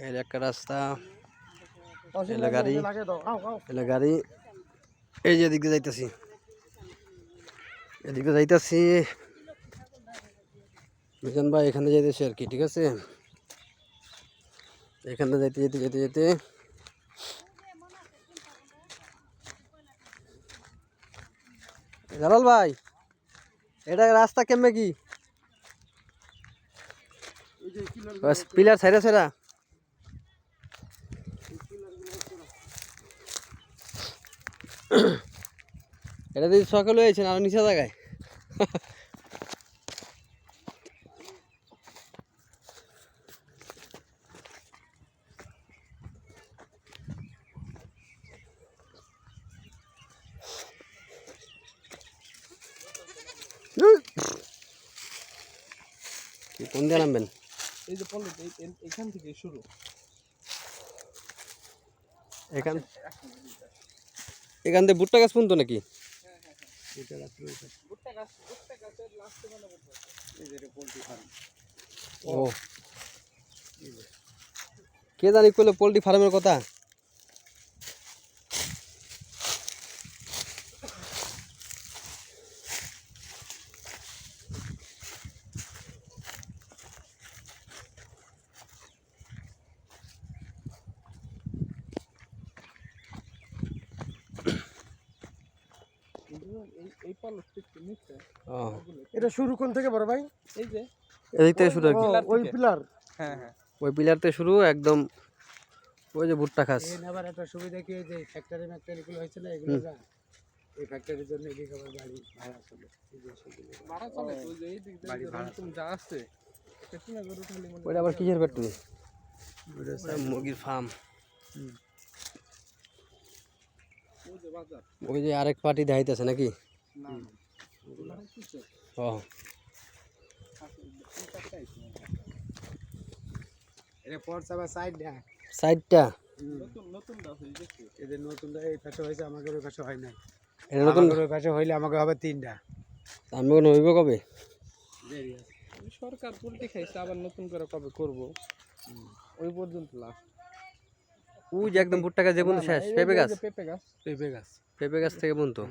এর একটা রাস্তা, এলা গাড়ি এই যে এদিকে যাইতেছি, এদিকে যাইতেছি মিজান ভাই, এখানে যাইতেছি আর কি। ঠিক আছে, এখানে যাইতে যেতে যেতে যেতে জালাল ভাই, এটা রাস্তা কেমনে কি পিলার ছাইরা ছাইরা? এটা যদি সকালে হয়েছেন আর নিচে জায়গায় কোন দিয়ে নামবেন? এই যে পল্লী এখান থেকে শুরু, এখান থেকে ভুট্টা গাছ পর্যন্ত নাকি? ও কে জানি কইলো পোল্ট্রি ফার্মের কথা। এটা শুরু কোন থেকে বড় ভাই? এই যে এদিক থেকে শুরু, ওই পিলার। হ্যাঁ হ্যাঁ, ওই পিলার থেকে শুরু একদম ওই যে ভুট্টা খাস। আবার একটা সুবিধা কি, যে ফ্যাক্টরি গুলো হয়েছিল এগুলো যা এই ফ্যাক্টরির জন্য এদিকে আবার গাড়ি ভাড়া চলে, ভাড়া চলে ওই যে এই দিক দিয়ে এরকম যা আছে পেছনে গরু খালি মনে। ওইটা আবার কিসের ফ্যাক্টরি? মুরগির ফার্ম। ওই যে বাজার, ওই যে আরেক পার্টি দেখাইতেছে নাকি? না ও এটা পড়ছে আবার সাইডটা, সাইডটা নতুন নতুন দাও হই দেখি। এদের নতুন দাও এই পাশে হইছে, আমাদের ওই পাশে হয় নাই। এটা নতুন, ওই পাশে হইলে আমাকে হবে তিনটা। আমি কোনো হইব কবে? দেরি আছে, সরকার পোল্ট্রি খাইছে, আবার নতুন করে কবে করব, ওই পর্যন্ত লাস্ট। ওই যে একদম ভুট্টা গাছ যে বন্ধু শেষ, পেঁপে গাছ, পেঁপে গাছ, পেঁপে গাছ, পেঁপে গাছ থেকে বন্ধু।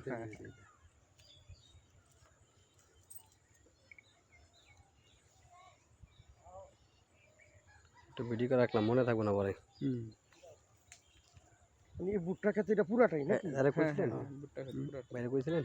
একটু ভিডিও করে রাখলাম, মনে থাকবো না পরে। ভুট্টা খেতে এটা পুরাটাই না? আরে কইছিলেন? ভুট্টা খেতে পুরাটা। বাইরে কইছিলেন?